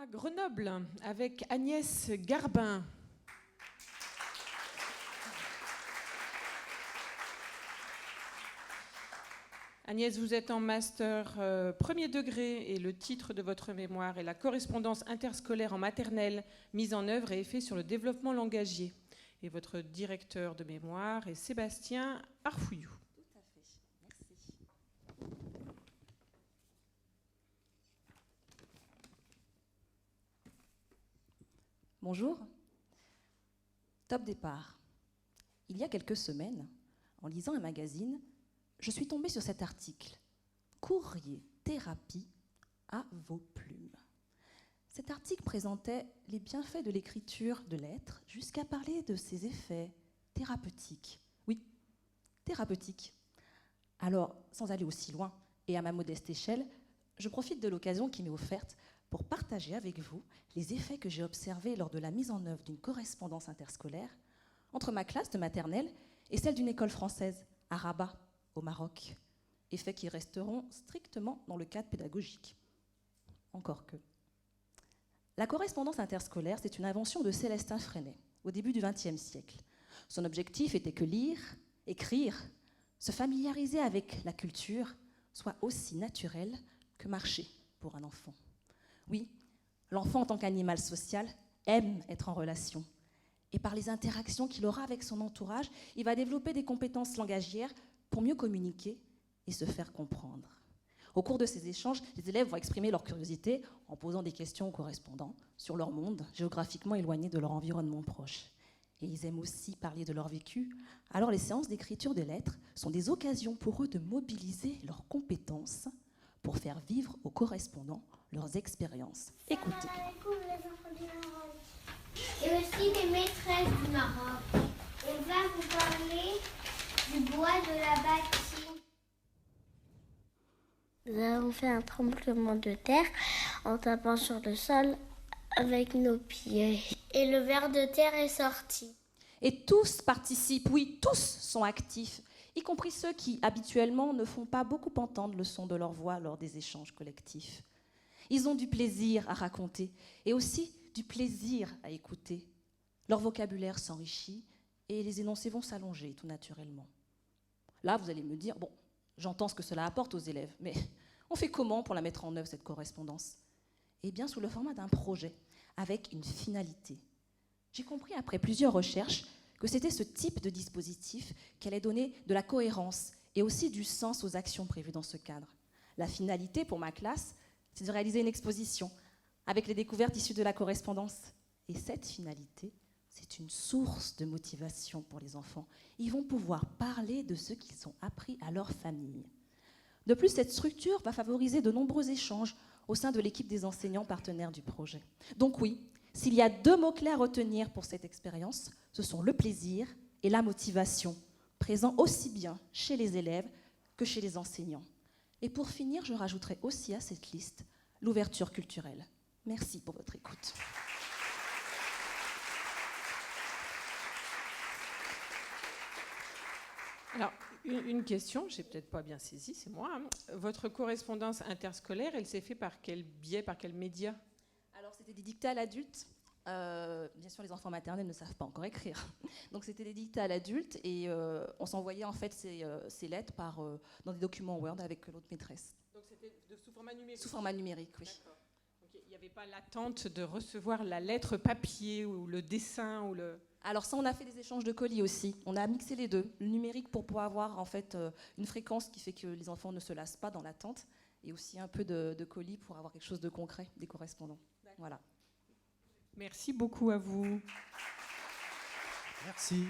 Grenoble avec Agnès Garbin. Agnès, vous êtes en master premier degré et le titre de votre mémoire est la correspondance interscolaire en maternelle mise en œuvre et effet sur le développement langagier. Et votre directeur de mémoire est Sébastien Arfouillou. Tout à fait, merci. Bonjour. Top départ. Il y a quelques semaines, en lisant un magazine, je suis tombée sur cet article. Courrier thérapie à vos plumes. Cet article présentait les bienfaits de l'écriture de lettres jusqu'à parler de ses effets thérapeutiques. Oui, thérapeutiques. Alors, sans aller aussi loin et à ma modeste échelle, je profite de l'occasion qui m'est offerte pour partager avec vous les effets que j'ai observés lors de la mise en œuvre d'une correspondance interscolaire entre ma classe de maternelle et celle d'une école française à Rabat, au Maroc. Effets qui resteront strictement dans le cadre pédagogique. Encore que. La correspondance interscolaire, c'est une invention de Célestin Freinet, au début du XXe siècle. Son objectif était que lire, écrire, se familiariser avec la culture soit aussi naturel que marcher pour un enfant. Oui, l'enfant en tant qu'animal social aime être en relation. Et par les interactions qu'il aura avec son entourage, il va développer des compétences langagières pour mieux communiquer et se faire comprendre. Au cours de ces échanges, les élèves vont exprimer leur curiosité en posant des questions aux correspondants sur leur monde, géographiquement éloigné de leur environnement proche. Et ils aiment aussi parler de leur vécu. Alors les séances d'écriture des lettres sont des occasions pour eux de mobiliser leurs compétences pour faire vivre aux correspondants leurs expériences. Écoutez. Les enfants du Maroc. Et aussi les maîtresses du Maroc. On va vous parler du bois de la bâtie. Nous avons fait un tremblement de terre en tapant sur le sol avec nos pieds. Et le ver de terre est sorti. Et tous participent, oui, tous sont actifs, y compris ceux qui, habituellement, ne font pas beaucoup entendre le son de leur voix lors des échanges collectifs. Ils ont du plaisir à raconter et aussi du plaisir à écouter. Leur vocabulaire s'enrichit et les énoncés vont s'allonger tout naturellement. Là, vous allez me dire, bon, j'entends ce que cela apporte aux élèves, mais on fait comment pour la mettre en œuvre, cette correspondance ? Eh bien, sous le format d'un projet, avec une finalité. J'ai compris après plusieurs recherches que c'était ce type de dispositif qui allait donner de la cohérence et aussi du sens aux actions prévues dans ce cadre. La finalité pour ma classe, c'est de réaliser une exposition avec les découvertes issues de la correspondance. Et cette finalité, c'est une source de motivation pour les enfants. Ils vont pouvoir parler de ce qu'ils ont appris à leur famille. De plus, cette structure va favoriser de nombreux échanges au sein de l'équipe des enseignants partenaires du projet. Donc oui, s'il y a deux mots-clés à retenir pour cette expérience, ce sont le plaisir et la motivation, présents aussi bien chez les élèves que chez les enseignants. Et pour finir, je rajouterai aussi à cette liste l'ouverture culturelle. Merci pour votre écoute. Alors, une question, je n'ai peut-être pas bien saisi, c'est moi. Hein. Votre correspondance interscolaire, elle s'est faite par quel biais, par quel média ? Alors, c'était des dictées à l'adulte. Bien sûr, les enfants maternels ne savent pas encore écrire. Donc, c'était des dictées à l'adulte et on s'envoyait en fait ces lettres dans des documents Word avec l'autre maîtresse. Donc, c'était sous format numérique ? Sous format numérique, oui. D'accord. Donc, il n'y avait pas l'attente de recevoir la lettre papier ou le dessin ou le... Alors ça, on a fait des échanges de colis aussi. On a mixé les deux. Le numérique pour pouvoir avoir en fait une fréquence qui fait que les enfants ne se lassent pas dans l'attente, et aussi un peu de colis pour avoir quelque chose de concret, des correspondants. Voilà. Merci beaucoup à vous. Merci.